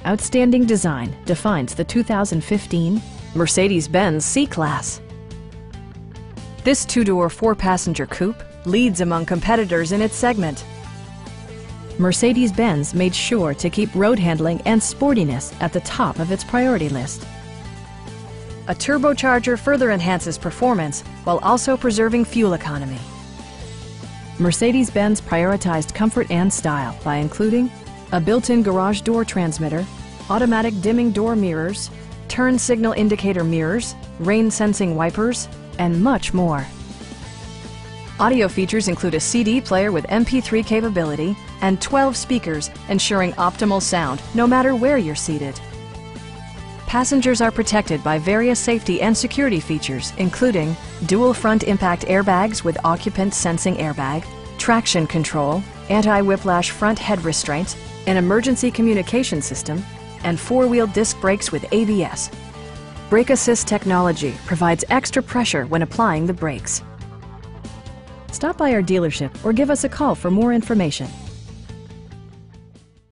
Outstanding design defines the 2015 Mercedes-Benz C-Class. This two-door, four-passenger coupe leads among competitors in its segment. Mercedes-Benz made sure to keep road handling and sportiness at the top of its priority list. A turbocharger further enhances performance while also preserving fuel economy. Mercedes-Benz prioritized comfort and style by including a built-in garage door transmitter, automatic dimming door mirrors, turn signal indicator mirrors, rain-sensing wipers, and much more. Audio features include a CD player with MP3 capability and 12 speakers, ensuring optimal sound no matter where you're seated. Passengers are protected by various safety and security features, including dual front impact airbags with occupant sensing airbag, traction control, anti-whiplash front head restraints, an emergency communication system, and four-wheel disc brakes with ABS. Brake Assist technology provides extra pressure when applying the brakes. Stop by our dealership or give us a call for more information.